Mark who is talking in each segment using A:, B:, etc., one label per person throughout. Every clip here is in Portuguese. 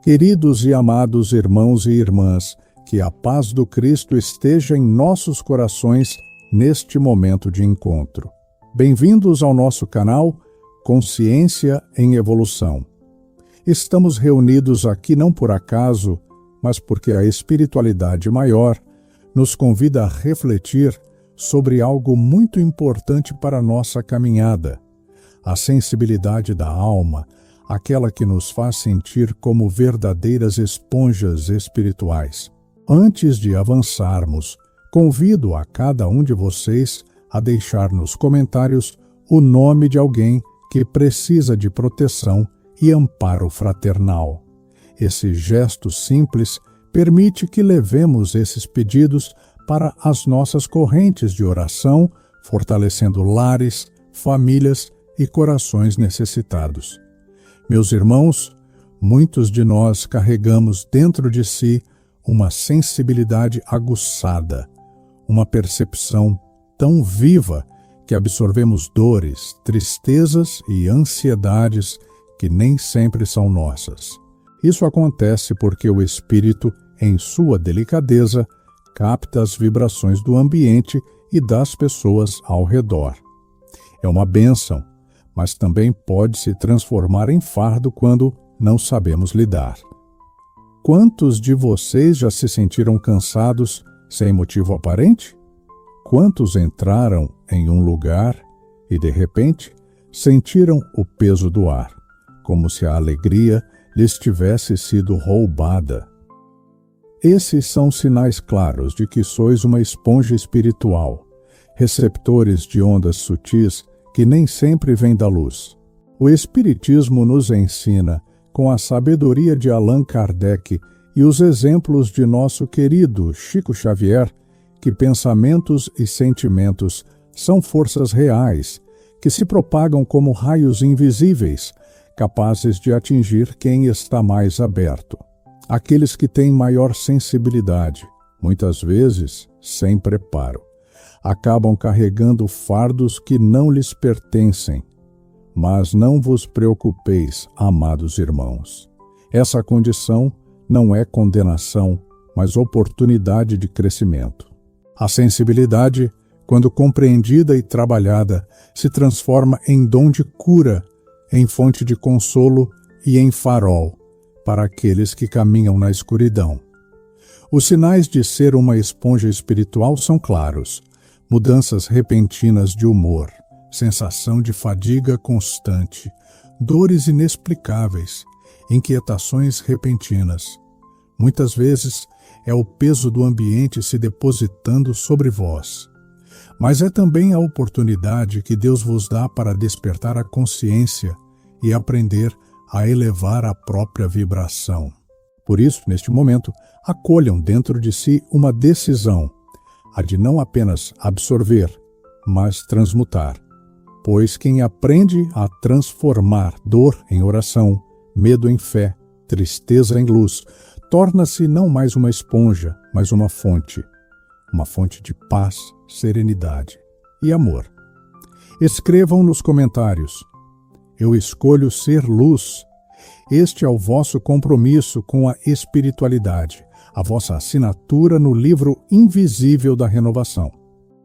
A: Queridos e amados irmãos e irmãs, que a paz do Cristo esteja em nossos corações neste momento de encontro. Bem-vindos ao nosso canal Consciência em Evolução. Estamos reunidos aqui não por acaso, mas porque a espiritualidade maior nos convida a refletir sobre algo muito importante para a nossa caminhada: a sensibilidade da alma, aquela que nos faz sentir como verdadeiras esponjas espirituais. Antes de avançarmos, convido a cada um de vocês a deixar nos comentários o nome de alguém que precisa de proteção e amparo fraternal. Esse gesto simples permite que levemos esses pedidos para as nossas correntes de oração, fortalecendo lares, famílias e corações necessitados. Meus irmãos, muitos de nós carregamos dentro de si uma sensibilidade aguçada, uma percepção tão viva que absorvemos dores, tristezas e ansiedades que nem sempre são nossas. Isso acontece porque o espírito, em sua delicadeza, capta as vibrações do ambiente e das pessoas ao redor. É uma bênção, mas também pode se transformar em fardo quando não sabemos lidar. Quantos de vocês já se sentiram cansados sem motivo aparente? Quantos entraram em um lugar e, de repente, sentiram o peso do ar, como se a alegria lhes tivesse sido roubada? Esses são sinais claros de que sois uma esponja espiritual, receptores de ondas sutis que nem sempre vêm da luz. O Espiritismo nos ensina, com a sabedoria de Allan Kardec e os exemplos de nosso querido Chico Xavier, que pensamentos e sentimentos são forças reais, que se propagam como raios invisíveis, capazes de atingir quem está mais aberto. Aqueles que têm maior sensibilidade, muitas vezes sem preparo, acabam carregando fardos que não lhes pertencem. Mas não vos preocupeis, amados irmãos. Essa condição não é condenação, mas oportunidade de crescimento. A sensibilidade, quando compreendida e trabalhada, se transforma em dom de cura, em fonte de consolo e em farol para aqueles que caminham na escuridão. Os sinais de ser uma esponja espiritual são claros: mudanças repentinas de humor, sensação de fadiga constante, dores inexplicáveis, inquietações repentinas. Muitas vezes é o peso do ambiente se depositando sobre vós. Mas é também a oportunidade que Deus vos dá para despertar a consciência e aprender a elevar a própria vibração. Por isso, neste momento, acolham dentro de si uma decisão, a de não apenas absorver, mas transmutar. Pois quem aprende a transformar dor em oração, medo em fé, tristeza em luz, torna-se não mais uma esponja, mas uma fonte de paz, serenidade e amor. Escrevam nos comentários: eu escolho ser luz. Este é o vosso compromisso com a espiritualidade, a vossa assinatura no livro invisível da renovação.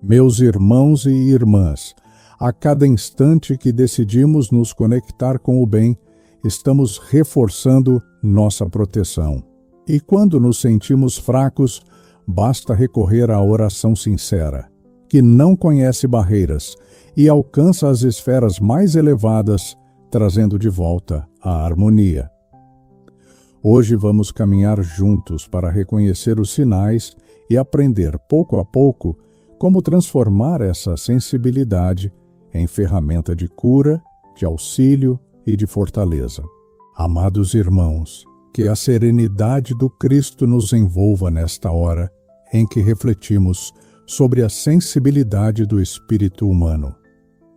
A: Meus irmãos e irmãs, a cada instante que decidimos nos conectar com o bem, estamos reforçando nossa proteção. E quando nos sentimos fracos, basta recorrer à oração sincera, que não conhece barreiras e alcança as esferas mais elevadas, trazendo de volta a harmonia. Hoje vamos caminhar juntos para reconhecer os sinais e aprender pouco a pouco como transformar essa sensibilidade em ferramenta de cura, de auxílio e de fortaleza. Amados irmãos, que a serenidade do Cristo nos envolva nesta hora em que refletimos sobre a sensibilidade do espírito humano.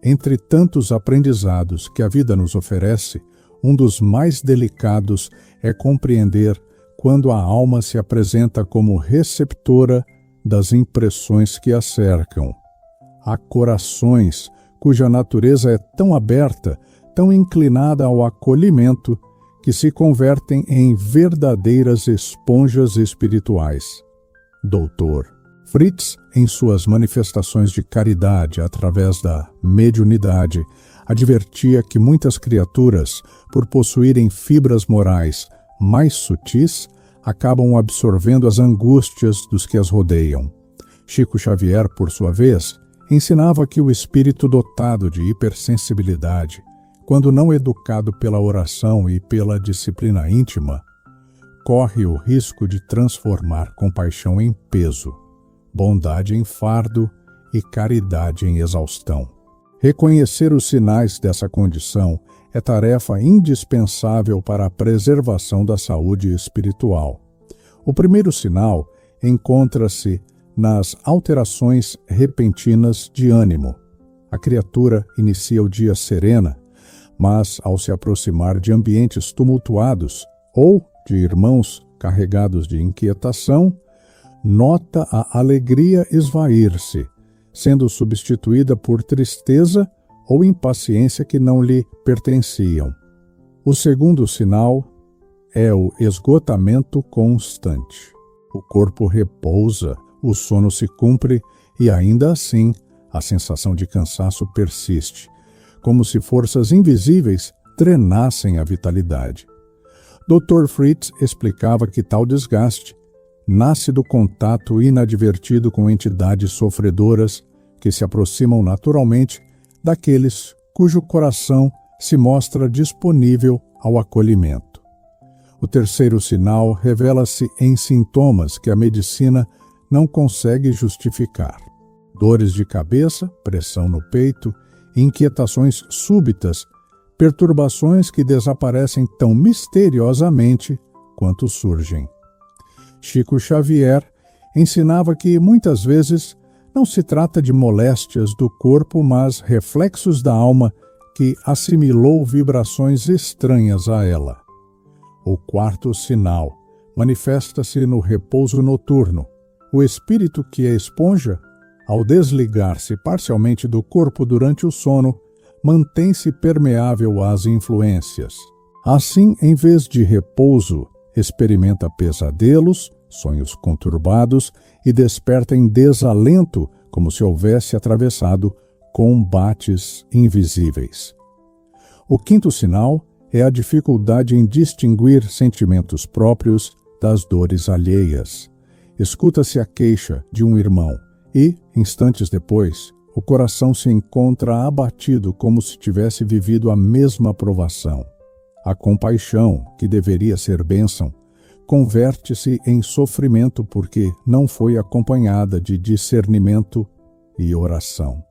A: Entre tantos aprendizados que a vida nos oferece, um dos mais delicados é compreender quando a alma se apresenta como receptora das impressões que a cercam. Há corações cuja natureza é tão aberta, tão inclinada ao acolhimento, que se convertem em verdadeiras esponjas espirituais. Dr. Fritz, em suas manifestações de caridade através da mediunidade, advertia que muitas criaturas, por possuírem fibras morais mais sutis, acabam absorvendo as angústias dos que as rodeiam. Chico Xavier, por sua vez, ensinava que o espírito dotado de hipersensibilidade, quando não educado pela oração e pela disciplina íntima, corre o risco de transformar compaixão em peso, bondade em fardo e caridade em exaustão. Reconhecer os sinais dessa condição é tarefa indispensável para a preservação da saúde espiritual. O primeiro sinal encontra-se nas alterações repentinas de ânimo. A criatura inicia o dia serena, mas ao se aproximar de ambientes tumultuados ou de irmãos carregados de inquietação, nota a alegria esvair-se, sendo substituída por tristeza ou impaciência que não lhe pertenciam. O segundo sinal é o esgotamento constante. O corpo repousa, o sono se cumpre e ainda assim a sensação de cansaço persiste, como se forças invisíveis drenassem a vitalidade. Dr. Fritz explicava que tal desgaste nasce do contato inadvertido com entidades sofredoras que se aproximam naturalmente daqueles cujo coração se mostra disponível ao acolhimento. O terceiro sinal revela-se em sintomas que a medicina não consegue justificar. Dores de cabeça, pressão no peito, inquietações súbitas, perturbações que desaparecem tão misteriosamente quanto surgem. Chico Xavier ensinava que, muitas vezes, não se trata de moléstias do corpo, mas reflexos da alma que assimilou vibrações estranhas a ela. O quarto sinal manifesta-se no repouso noturno. O espírito que é esponja, ao desligar-se parcialmente do corpo durante o sono, mantém-se permeável às influências. Assim, em vez de repouso, experimenta pesadelos, sonhos conturbados e desperta em desalento, como se houvesse atravessado combates invisíveis. O quinto sinal é a dificuldade em distinguir sentimentos próprios das dores alheias. Escuta-se a queixa de um irmão e, instantes depois, o coração se encontra abatido como se tivesse vivido a mesma provação. A compaixão, que deveria ser bênção, converte-se em sofrimento porque não foi acompanhada de discernimento e oração.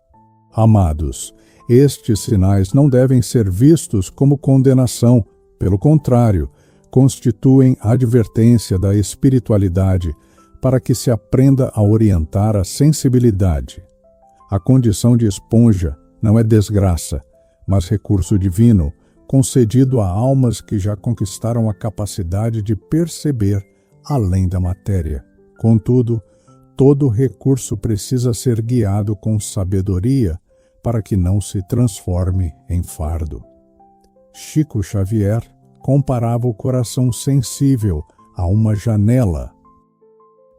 A: Amados, estes sinais não devem ser vistos como condenação, pelo contrário, constituem advertência da espiritualidade para que se aprenda a orientar a sensibilidade. A condição de esponja não é desgraça, mas recurso divino, concedido a almas que já conquistaram a capacidade de perceber além da matéria. Contudo, todo recurso precisa ser guiado com sabedoria para que não se transforme em fardo. Chico Xavier comparava o coração sensível a uma janela.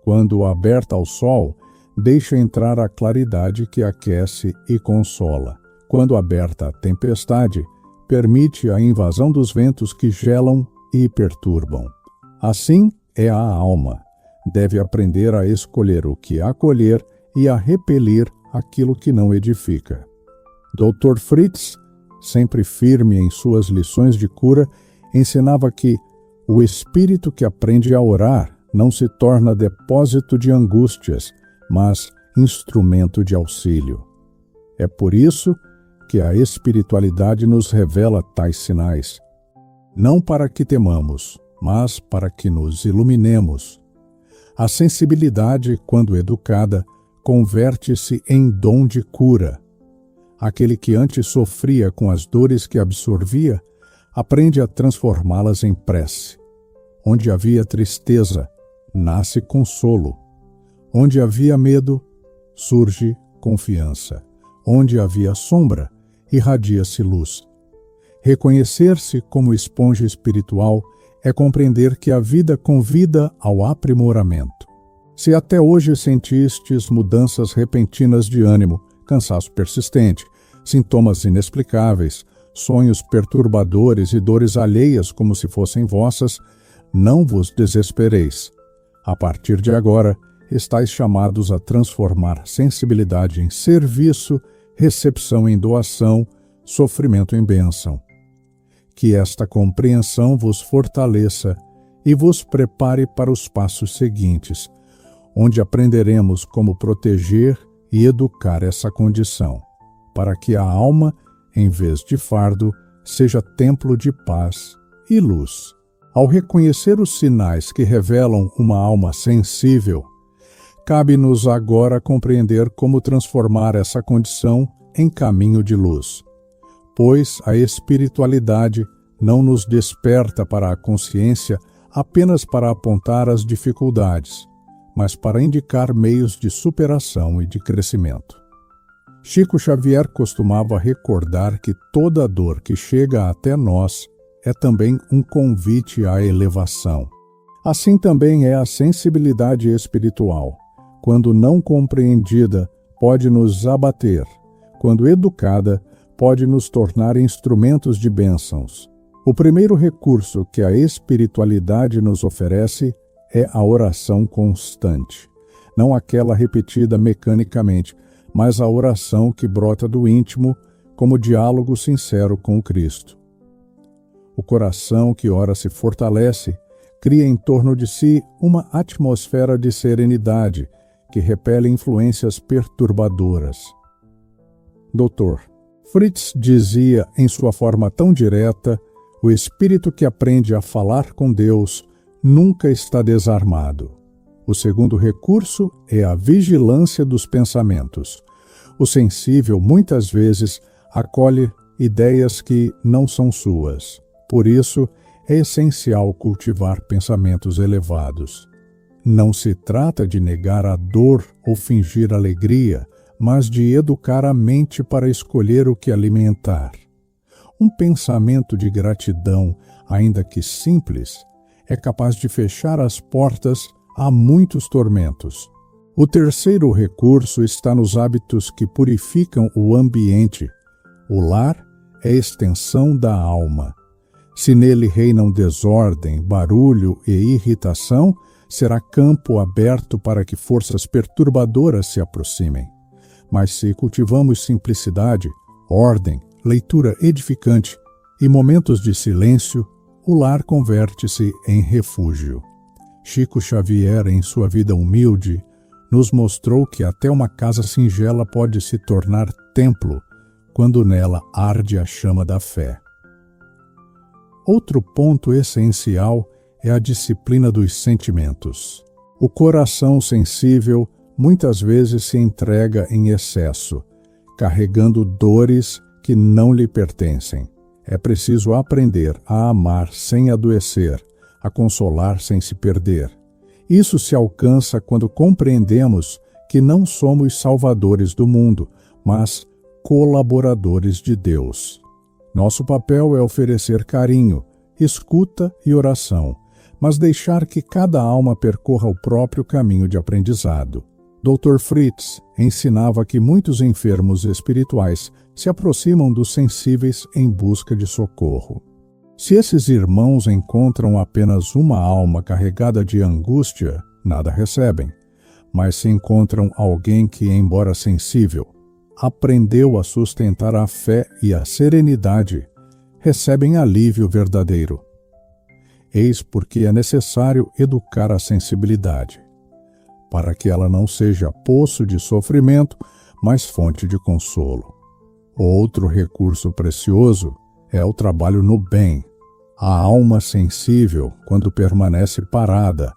A: Quando aberta ao sol, deixa entrar a claridade que aquece e consola. Quando aberta à tempestade, permite a invasão dos ventos que gelam e perturbam. Assim é a alma. Deve aprender a escolher o que acolher e a repelir aquilo que não edifica. Dr. Fritz, sempre firme em suas lições de cura, ensinava que o espírito que aprende a orar não se torna depósito de angústias, mas instrumento de auxílio. É por isso que a espiritualidade nos revela tais sinais, não para que temamos, mas para que nos iluminemos. A sensibilidade, quando educada, converte-se em dom de cura. Aquele que antes sofria com as dores que absorvia, aprende a transformá-las em prece. Onde havia tristeza, nasce consolo. Onde havia medo, surge confiança. Onde havia sombra, irradia-se luz. Reconhecer-se como esponja espiritual é compreender que a vida convida ao aprimoramento. Se até hoje sentistes mudanças repentinas de ânimo, cansaço persistente, sintomas inexplicáveis, sonhos perturbadores e dores alheias como se fossem vossas, não vos desespereis. A partir de agora, estáis chamados a transformar sensibilidade em serviço, recepção em doação, sofrimento em bênção. Que esta compreensão vos fortaleça e vos prepare para os passos seguintes, onde aprenderemos como proteger e educar essa condição, para que a alma, em vez de fardo, seja templo de paz e luz. Ao reconhecer os sinais que revelam uma alma sensível, cabe-nos agora compreender como transformar essa condição em caminho de luz, pois a espiritualidade não nos desperta para a consciência apenas para apontar as dificuldades, mas para indicar meios de superação e de crescimento. Chico Xavier costumava recordar que toda dor que chega até nós é também um convite à elevação. Assim também é a sensibilidade espiritual. Quando não compreendida, pode nos abater. Quando educada, pode nos tornar instrumentos de bênçãos. O primeiro recurso que a espiritualidade nos oferece é a oração constante. Não aquela repetida mecanicamente, mas a oração que brota do íntimo como diálogo sincero com o Cristo. O coração que ora se fortalece, cria em torno de si uma atmosfera de serenidade que repele influências perturbadoras. Dr. Fritz dizia em sua forma tão direta: o espírito que aprende a falar com Deus nunca está desarmado. O segundo recurso é a vigilância dos pensamentos. O sensível, muitas vezes, acolhe ideias que não são suas. Por isso, é essencial cultivar pensamentos elevados. Não se trata de negar a dor ou fingir alegria, mas de educar a mente para escolher o que alimentar. Um pensamento de gratidão, ainda que simples, é capaz de fechar as portas a muitos tormentos. O terceiro recurso está nos hábitos que purificam o ambiente. O lar é extensão da alma. Se nele reinam desordem, barulho e irritação, será campo aberto para que forças perturbadoras se aproximem. Mas se cultivamos simplicidade, ordem, leitura edificante e momentos de silêncio, o lar converte-se em refúgio. Chico Xavier, em sua vida humilde, nos mostrou que até uma casa singela pode se tornar templo quando nela arde a chama da fé. Outro ponto essencial é a disciplina dos sentimentos. O coração sensível muitas vezes se entrega em excesso, carregando dores que não lhe pertencem. É preciso aprender a amar sem adoecer, a consolar sem se perder. Isso se alcança quando compreendemos que não somos salvadores do mundo, mas colaboradores de Deus. Nosso papel é oferecer carinho, escuta e oração, mas deixar que cada alma percorra o próprio caminho de aprendizado. Dr. Fritz ensinava que muitos enfermos espirituais se aproximam dos sensíveis em busca de socorro. Se esses irmãos encontram apenas uma alma carregada de angústia, nada recebem. Mas se encontram alguém que, embora sensível, aprendeu a sustentar a fé e a serenidade, recebem alívio verdadeiro. Eis porque é necessário educar a sensibilidade, para que ela não seja poço de sofrimento, mas fonte de consolo. Outro recurso precioso é o trabalho no bem. A alma sensível, quando permanece parada,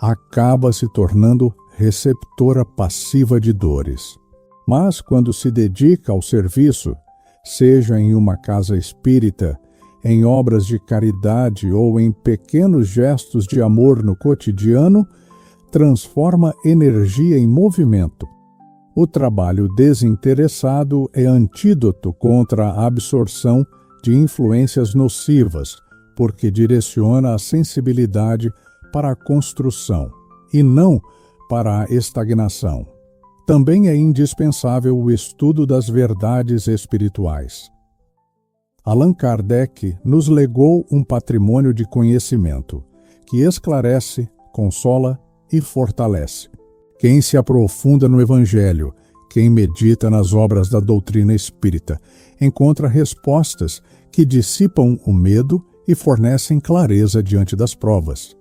A: acaba se tornando receptora passiva de dores. Mas quando se dedica ao serviço, seja em uma casa espírita, em obras de caridade ou em pequenos gestos de amor no cotidiano, transforma energia em movimento. O trabalho desinteressado é antídoto contra a absorção de influências nocivas, porque direciona a sensibilidade para a construção e não para a estagnação. Também é indispensável o estudo das verdades espirituais. Allan Kardec nos legou um patrimônio de conhecimento que esclarece, consola e fortalece. Quem se aprofunda no Evangelho, quem medita nas obras da doutrina espírita, encontra respostas que dissipam o medo e fornecem clareza diante das provas.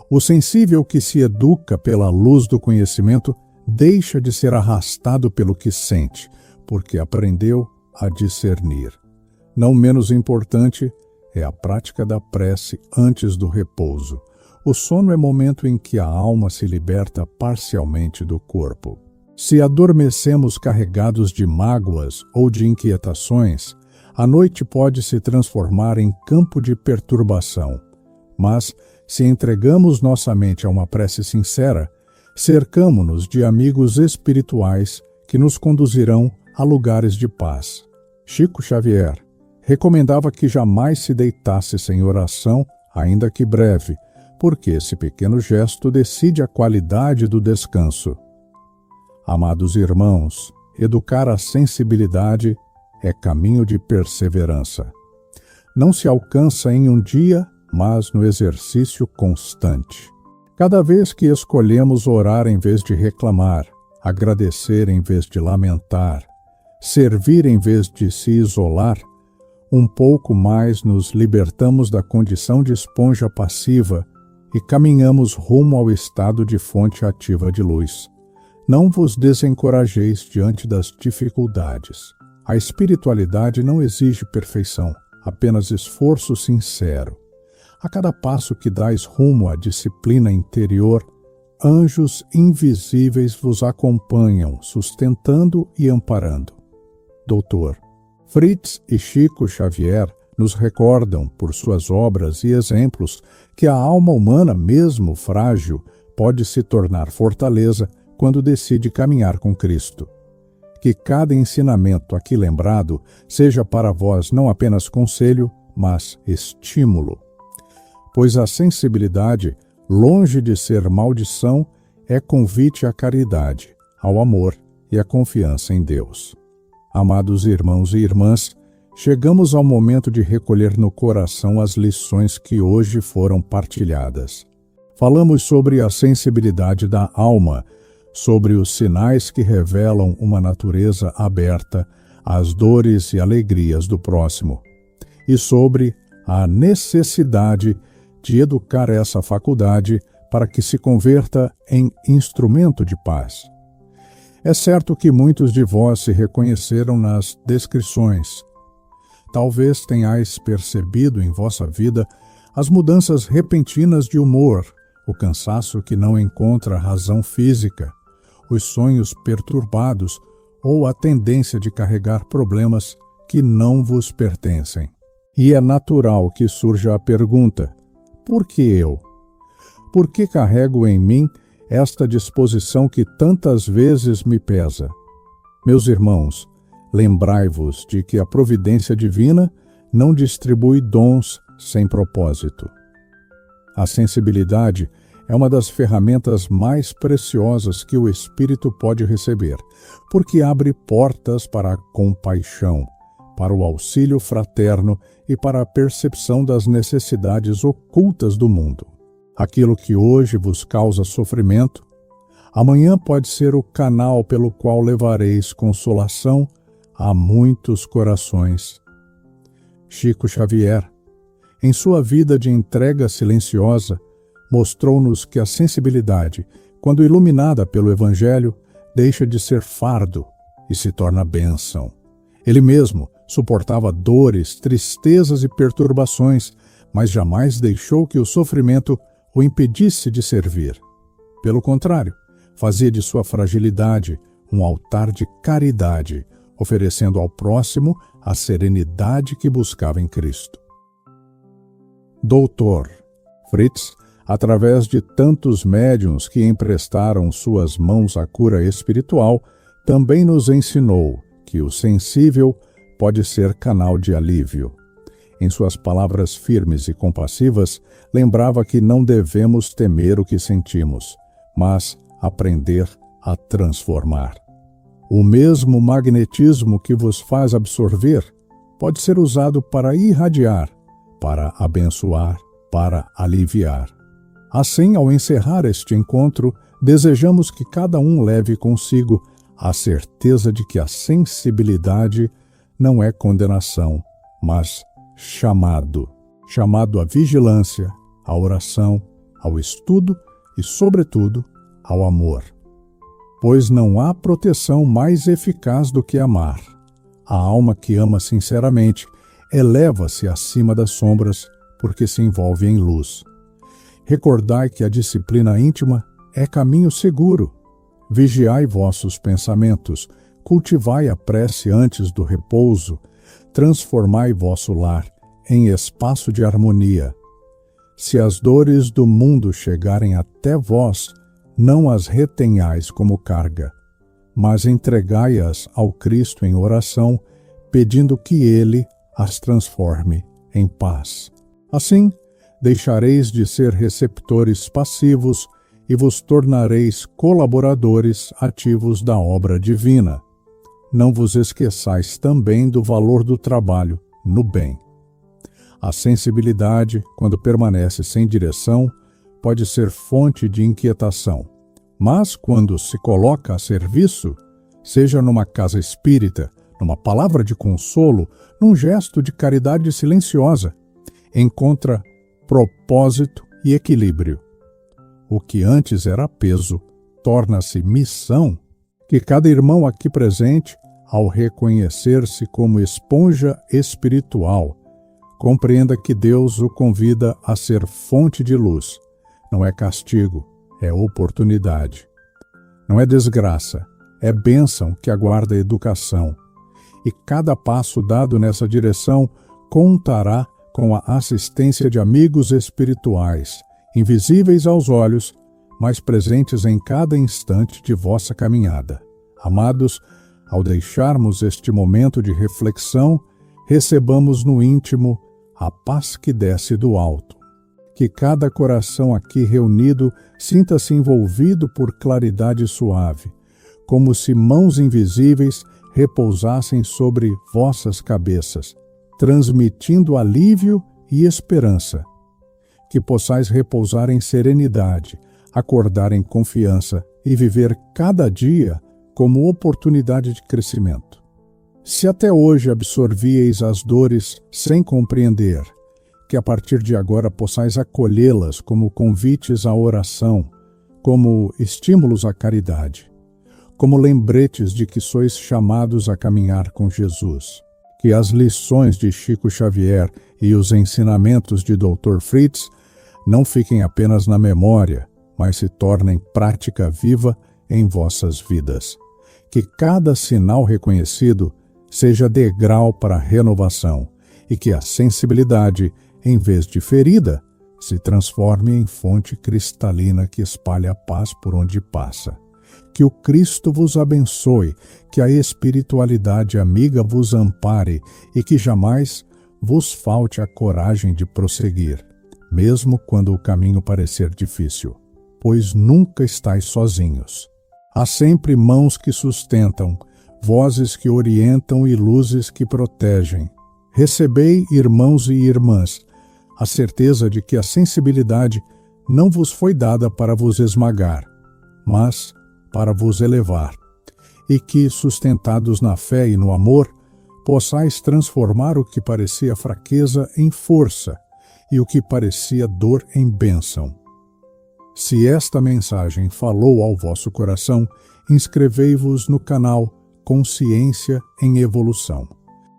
A: O sensível que se educa pela luz do conhecimento deixa de ser arrastado pelo que sente, porque aprendeu a discernir. Não menos importante é a prática da prece antes do repouso. O sono é momento em que a alma se liberta parcialmente do corpo. Se adormecemos carregados de mágoas ou de inquietações, a noite pode se transformar em campo de perturbação. Mas, se entregamos nossa mente a uma prece sincera, cercamo-nos de amigos espirituais que nos conduzirão a lugares de paz. Chico Xavier recomendava que jamais se deitasse sem oração, ainda que breve, porque esse pequeno gesto decide a qualidade do descanso. Amados irmãos, educar a sensibilidade é caminho de perseverança. Não se alcança em um dia, mas no exercício constante. Cada vez que escolhemos orar em vez de reclamar, agradecer em vez de lamentar, servir em vez de se isolar, um pouco mais nos libertamos da condição de esponja passiva e caminhamos rumo ao estado de fonte ativa de luz. Não vos desencorajeis diante das dificuldades. A espiritualidade não exige perfeição, apenas esforço sincero. A cada passo que dais rumo à disciplina interior, anjos invisíveis vos acompanham, sustentando e amparando. Doutor Fritz e Chico Xavier nos recordam, por suas obras e exemplos, que a alma humana, mesmo frágil, pode se tornar fortaleza quando decide caminhar com Cristo. Que cada ensinamento aqui lembrado seja para vós não apenas conselho, mas estímulo. Pois a sensibilidade, longe de ser maldição, é convite à caridade, ao amor e à confiança em Deus. Amados irmãos e irmãs, chegamos ao momento de recolher no coração as lições que hoje foram partilhadas. Falamos sobre a sensibilidade da alma, sobre os sinais que revelam uma natureza aberta às dores e alegrias do próximo, e sobre a necessidade de educar essa faculdade para que se converta em instrumento de paz. É certo que muitos de vós se reconheceram nas descrições. Talvez tenhais percebido em vossa vida as mudanças repentinas de humor, o cansaço que não encontra razão física, os sonhos perturbados ou a tendência de carregar problemas que não vos pertencem. E é natural que surja a pergunta: por que eu? Por que carrego em mim esta disposição que tantas vezes me pesa? Meus irmãos, lembrai-vos de que a providência divina não distribui dons sem propósito. A sensibilidade é uma das ferramentas mais preciosas que o espírito pode receber, porque abre portas para a compaixão, para o auxílio fraterno e para a percepção das necessidades ocultas do mundo. Aquilo que hoje vos causa sofrimento, amanhã pode ser o canal pelo qual levareis consolação a muitos corações. Chico Xavier, em sua vida de entrega silenciosa, mostrou-nos que a sensibilidade, quando iluminada pelo Evangelho, deixa de ser fardo e se torna bênção. Ele mesmo suportava dores, tristezas e perturbações, mas jamais deixou que o sofrimento o impedisse de servir. Pelo contrário, fazia de sua fragilidade um altar de caridade, oferecendo ao próximo a serenidade que buscava em Cristo. Doutor Fritz, através de tantos médiuns que emprestaram suas mãos à cura espiritual, também nos ensinou que o sensível pode ser canal de alívio. Em suas palavras firmes e compassivas, lembrava que não devemos temer o que sentimos, mas aprender a transformar. O mesmo magnetismo que vos faz absorver pode ser usado para irradiar, para abençoar, para aliviar. Assim, ao encerrar este encontro, desejamos que cada um leve consigo a certeza de que a sensibilidade não é condenação, mas chamado à vigilância, à oração, ao estudo e, sobretudo, ao amor. Pois não há proteção mais eficaz do que amar. A alma que ama sinceramente eleva-se acima das sombras porque se envolve em luz. Recordai que a disciplina íntima é caminho seguro. Vigiai vossos pensamentos, cultivai a prece antes do repouso, transformai vosso lar em espaço de harmonia. Se as dores do mundo chegarem até vós, não as retenhais como carga, mas entregai-as ao Cristo em oração, pedindo que Ele as transforme em paz. Assim, deixareis de ser receptores passivos e vos tornareis colaboradores ativos da obra divina. Não vos esqueçais também do valor do trabalho no bem. A sensibilidade, quando permanece sem direção, pode ser fonte de inquietação. Mas, quando se coloca a serviço, seja numa casa espírita, numa palavra de consolo, num gesto de caridade silenciosa, encontra propósito e equilíbrio. O que antes era peso, torna-se missão, que cada irmão aqui presente, ao reconhecer-se como esponja espiritual, compreenda que Deus o convida a ser fonte de luz. Não é castigo, é oportunidade. Não é desgraça, é bênção que aguarda a educação. E cada passo dado nessa direção contará com a assistência de amigos espirituais, invisíveis aos olhos, mas presentes em cada instante de vossa caminhada. Amados, ao deixarmos este momento de reflexão, recebamos no íntimo a paz que desce do alto. Que cada coração aqui reunido sinta-se envolvido por claridade suave, como se mãos invisíveis repousassem sobre vossas cabeças, transmitindo alívio e esperança. Que possais repousar em serenidade, acordar em confiança e viver cada dia como oportunidade de crescimento. Se até hoje absorvíeis as dores sem compreender, que a partir de agora possais acolhê-las como convites à oração, como estímulos à caridade, como lembretes de que sois chamados a caminhar com Jesus. Que as lições de Chico Xavier e os ensinamentos de Dr. Fritz não fiquem apenas na memória, mas se tornem prática viva em vossas vidas. Que cada sinal reconhecido seja degrau para a renovação e que a sensibilidade, em vez de ferida, se transforme em fonte cristalina que espalha a paz por onde passa. Que o Cristo vos abençoe, que a espiritualidade amiga vos ampare e que jamais vos falte a coragem de prosseguir, mesmo quando o caminho parecer difícil, pois nunca estáis sozinhos. Há sempre mãos que sustentam, vozes que orientam e luzes que protegem. Recebei, irmãos e irmãs, a certeza de que a sensibilidade não vos foi dada para vos esmagar, mas para vos elevar, e que, sustentados na fé e no amor, possais transformar o que parecia fraqueza em força e o que parecia dor em bênção. Se esta mensagem falou ao vosso coração, inscrevei-vos no canal Consciência em Evolução.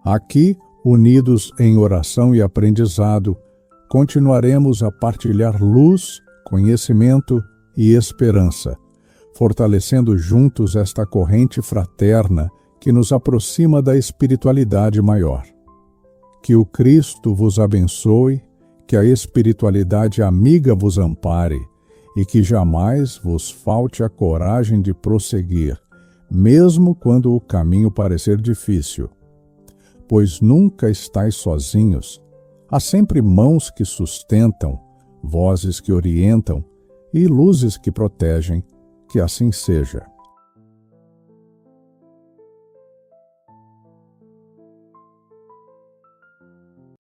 A: Aqui, unidos em oração e aprendizado, continuaremos a partilhar luz, conhecimento e esperança, fortalecendo juntos esta corrente fraterna que nos aproxima da espiritualidade maior. Que o Cristo vos abençoe, que a espiritualidade amiga vos ampare e que jamais vos falte a coragem de prosseguir, mesmo quando o caminho parecer difícil. Pois nunca estáis sozinhos, Há sempre mãos que sustentam, vozes que orientam e luzes que protegem. Que assim seja.